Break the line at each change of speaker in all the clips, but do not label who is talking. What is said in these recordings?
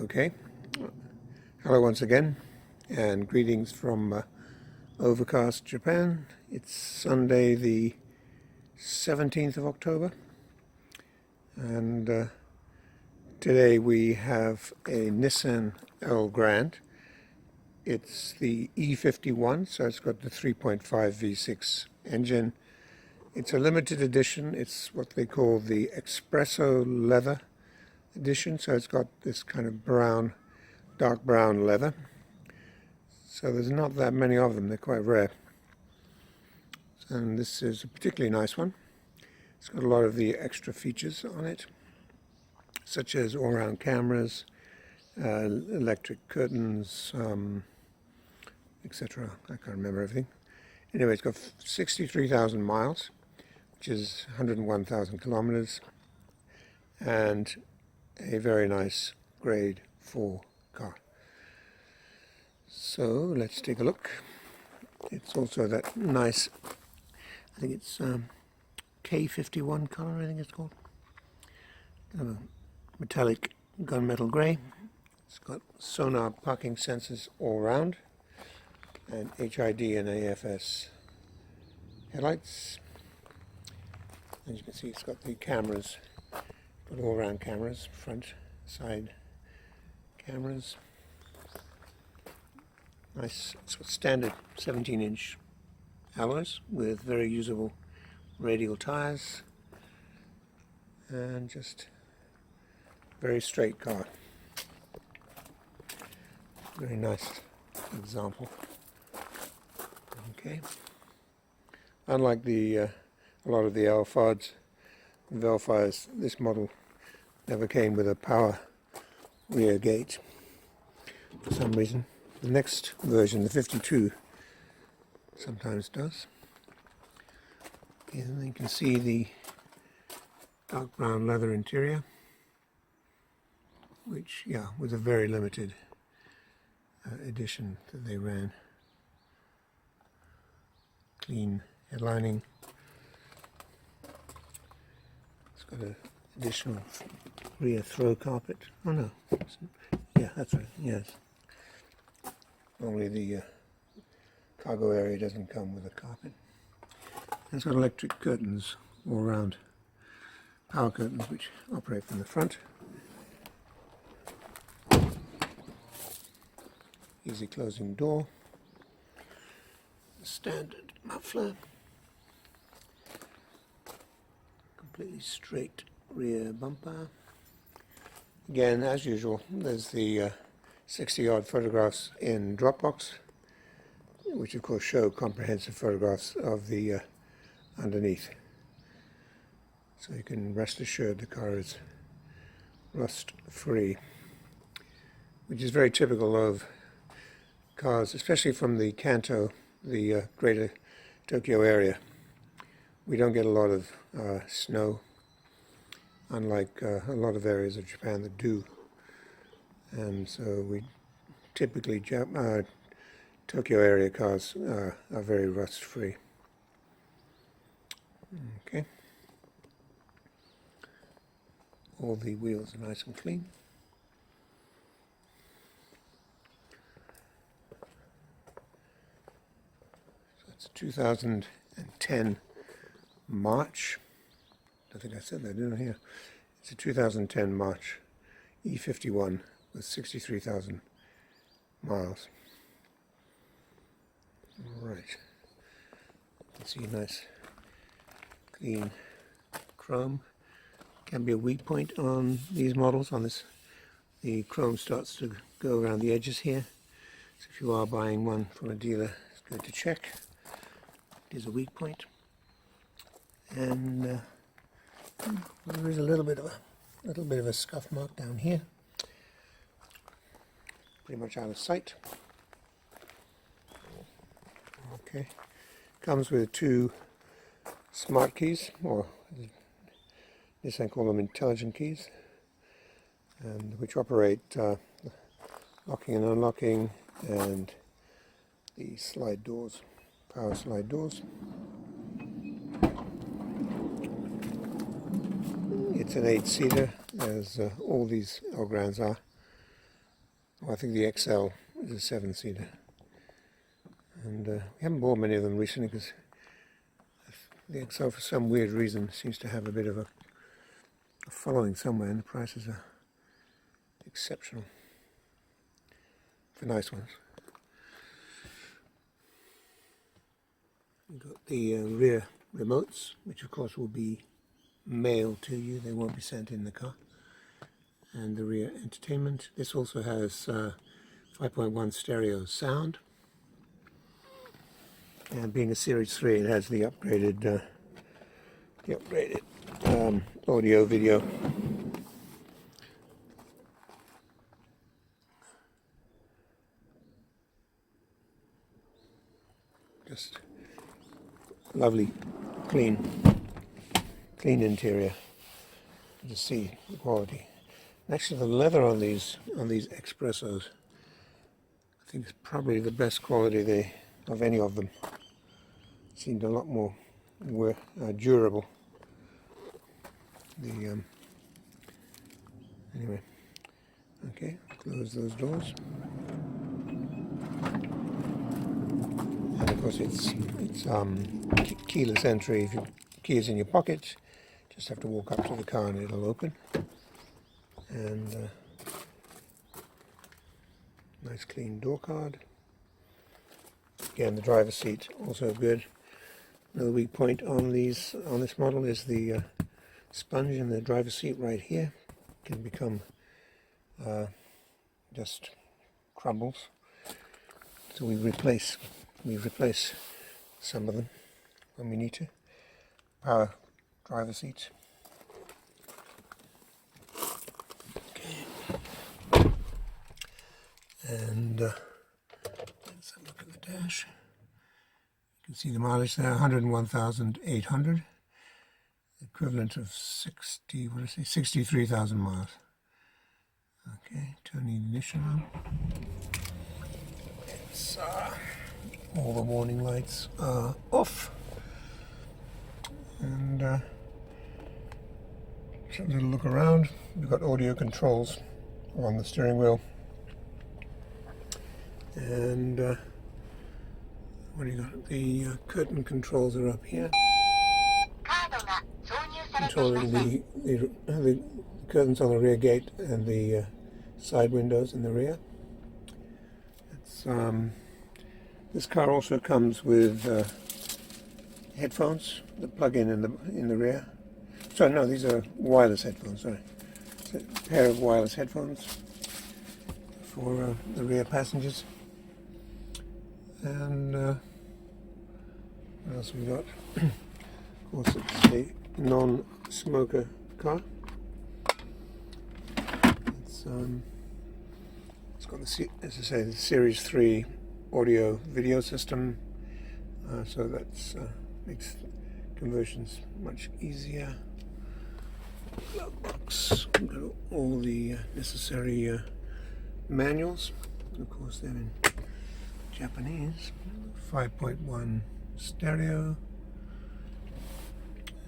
Okay, hello once again, and greetings from overcast Japan. It's Sunday the 17th of October, and today we have a Nissan Elgrand. It's the E51, so it's got the 3.5 V6 engine. It's a limited edition. It's what they call the Expresso leather edition, so it's got this kind of brown, dark brown leather. So there's not that many of them, they're quite rare. And this is a particularly nice one. It's got a lot of the extra features on it, such as all-round cameras, electric curtains, etc. I can't remember everything. Anyway, it's got 63,000 miles, which is 101,000 kilometers, and a very nice grade 4 car. So let's take a look. It's also that nice, I think it's K51 color, I think it's called. Kind of a metallic gunmetal grey. It's got sonar parking sensors all round, and HID and AFS headlights. As you can see, it's got the cameras, got all round cameras, front, side cameras. Nice, it's got standard 17-inch alloys with very usable radial tires, and just very straight car. Very nice example. Okay. Unlike the a lot of the Alphards and Vellfires, this model never came with a power rear gate for some reason. The next version, the 52, sometimes does. Okay, and then you can see the dark brown leather interior, which, yeah, was a very limited edition that they ran. Clean headlining. It's got an additional rear throw carpet. Oh no, yeah, that's right, yes. Only the cargo area doesn't come with a carpet. It's got electric curtains all around, power curtains which operate from the front. Easy closing door. Standard muffler. Completely straight rear bumper. Again, as usual, there's the 60-odd photographs in Dropbox, which of course show comprehensive photographs of the underneath. So you can rest assured the car is rust-free, which is very typical of cars, especially from the Kanto, the greater Tokyo area. We don't get a lot of snow, unlike a lot of areas of Japan that do. And so we typically, Tokyo area cars are very rust-free. Okay. All the wheels are nice and clean. So it's 2010 March. I think I said that, didn't I? Here. It's a 2010 March E51 with 63,000 miles. Right. You can see a nice clean chrome. Can be a weak point on these models. On this, the chrome starts to go around the edges here. So if you are buying one from a dealer, it's good to check. It is a weak point. And there is a little bit of a scuff mark down here. Pretty much out of sight. Okay. Comes with 2 smart keys, or Nissan call them intelligent keys, and which operate locking and unlocking, and the slide doors, power slide doors. It's an 8-seater, as all these Elgrands are. Oh, I think the XL is a 7-seater. And we haven't bought many of them recently because the XL, for some weird reason, seems to have a bit of a following somewhere, and the prices are exceptional for nice ones. You've got the rear remotes, which of course will be mailed to you, they won't be sent in the car. And the rear entertainment. This also has 5.1 stereo sound. And being a Series 3, it has the upgraded audio video. Just lovely, clean interior. You can see the quality. And actually, the leather on these Expressos, I think, is probably the best quality of any of them. Seemed a lot more durable. Anyway, okay, close those doors. And of course, it's keyless entry. If your key is in your pocket, just have to walk up to the car and it'll open. And nice clean door card. Again, the driver's seat also good. Another weak point on this model is the sponge in the driver's seat right here. Can become just crumbles. So we replace some of them when we need to. Power driver seats. Okay. And let's have a look at the dash. You can see the mileage there, 101,800. Equivalent of 63,000 miles. Okay, turning the ignition on. It's, all the warning lights are off. And just have a little look around. We've got audio controls on the steering wheel. And what do you got? The curtain controls are up here. Controlling the curtains on the rear gate and the side windows in the rear. It's, this car also comes with headphones that plug in the rear. Sorry, no, these are wireless headphones. Sorry, it's a pair of wireless headphones for the rear passengers. And what else we got? Of course, it's a non-smoker car. It's got the, as I say, the Series 3 audio video system, so that makes conversions much easier. Glove box, we've got all the necessary manuals, and of course they're in Japanese. 5.1 stereo.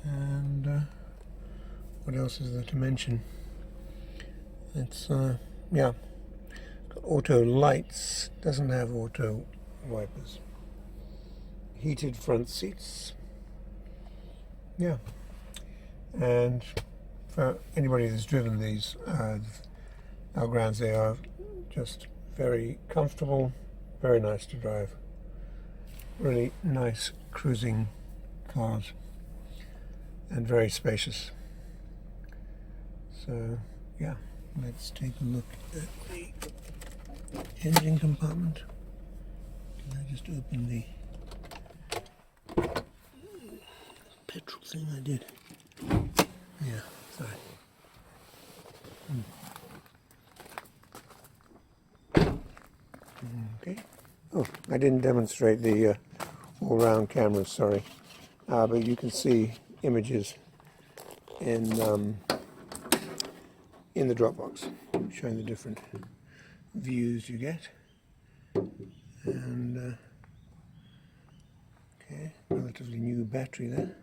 And what else is there to mention? It's yeah, got auto lights, doesn't have auto wipers. Heated front seats. Yeah, and for anybody that's driven these Elgrands, they are just very comfortable, very nice to drive. Really nice cruising cars. And very spacious. So yeah, let's take a look at the engine compartment. Can I just open the petrol thing? I did. Yeah, sorry. Okay. Oh, I didn't demonstrate the all-round cameras, sorry. But you can see images in the Dropbox, showing the different views you get. And okay, relatively new battery there.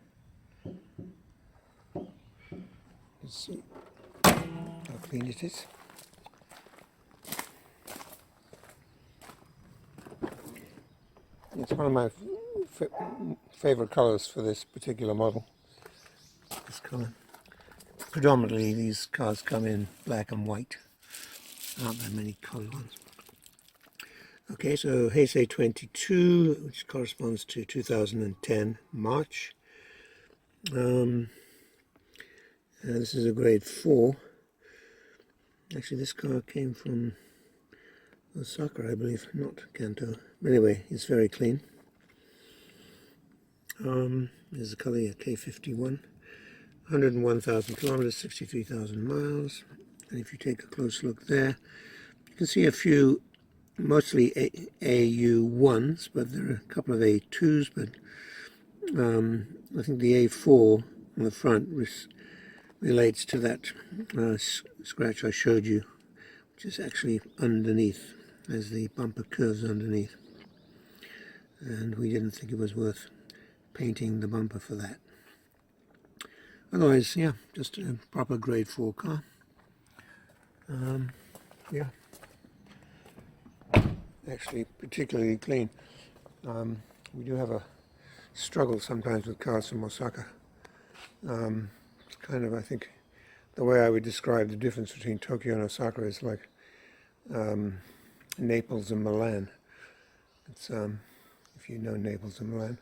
Let's see how clean it is. It's one of my favorite colors for this particular model. This color. Predominantly these cars come in black and white. Aren't there many colored ones? Okay, so Heisei 22, which corresponds to 2010 March. This is a grade 4. Actually, this car came from Osaka, I believe, not Kanto. But anyway, it's very clean. There's the color here, K51. 101,000 kilometers, 63,000 miles. And if you take a close look there, you can see a few, mostly AU1s, but there are a couple of A2s, but I think the A4 on the front relates to that scratch I showed you, which is actually underneath, as the bumper curves underneath. And we didn't think it was worth painting the bumper for that. Otherwise, yeah, just a proper grade 4 car. Yeah, actually particularly clean. We do have a struggle sometimes with cars from Osaka. It's kind of, I think, the way I would describe the difference between Tokyo and Osaka is like Naples and Milan. It's if you know Naples and Milan,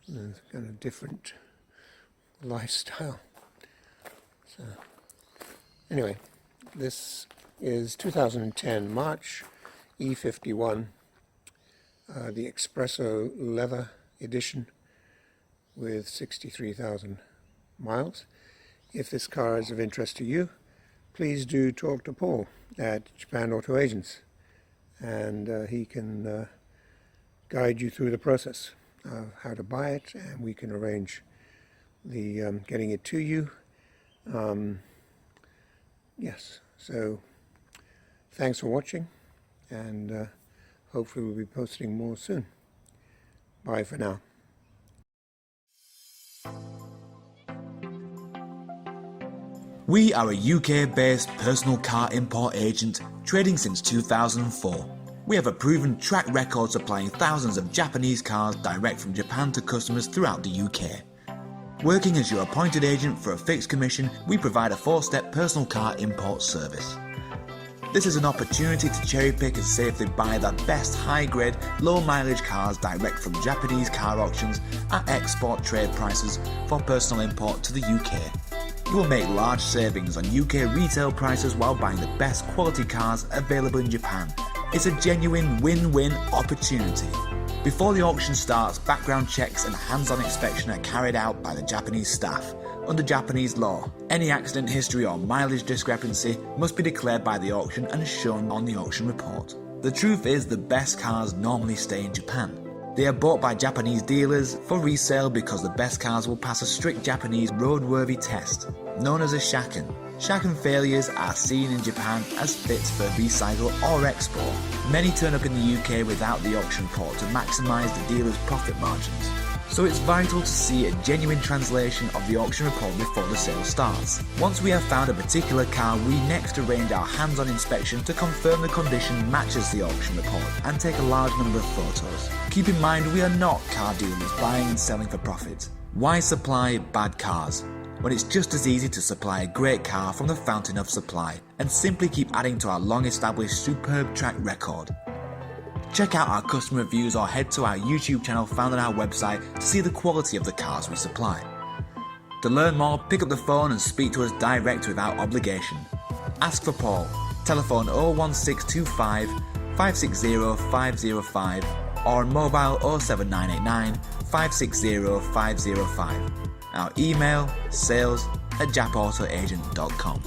it's kind of different lifestyle. So anyway, this is 2010 March E51, the Expresso leather edition with 63,000 miles. If this car is of interest to you, please do talk to Paul at Jap-Auto-Agent, and he can guide you through the process of how to buy it, and we can arrange the getting it to you. Yes, so thanks for watching, and hopefully we'll be posting more soon. Bye for now.
We are a UK-based personal car import agent trading since 2004. We have a proven track record supplying thousands of Japanese cars direct from Japan to customers throughout the UK. Working as your appointed agent for a fixed commission, we provide a 4-step personal car import service. This is an opportunity to cherry-pick and safely buy the best high-grade, low-mileage cars direct from Japanese car auctions at export trade prices for personal import to the UK. You will make large savings on UK retail prices while buying the best quality cars available in Japan. It's a genuine win-win opportunity. Before the auction starts, background checks and hands-on inspection are carried out by the Japanese staff. Under Japanese law, any accident history or mileage discrepancy must be declared by the auction and shown on the auction report. The truth is, the best cars normally stay in Japan. They are bought by Japanese dealers for resale because the best cars will pass a strict Japanese roadworthy test, known as a shaken. Shaken failures are seen in Japan as fits for recycle or export. Many turn up in the UK without the auction report to maximise the dealer's profit margins. So it's vital to see a genuine translation of the auction report before the sale starts. Once we have found a particular car, we next arrange our hands-on inspection to confirm the condition matches the auction report and take a large number of photos. Keep in mind, we are not car dealers buying and selling for profit. Why supply bad cars when it's just as easy to supply a great car from the fountain of supply and simply keep adding to our long-established superb track record? Check out our customer reviews or head to our YouTube channel found on our website to see the quality of the cars we supply. To learn more, pick up the phone and speak to us direct without obligation. Ask for Paul. Telephone 01625 560 505 or mobile 07989 560 505. Our email sales@japautoagent.com.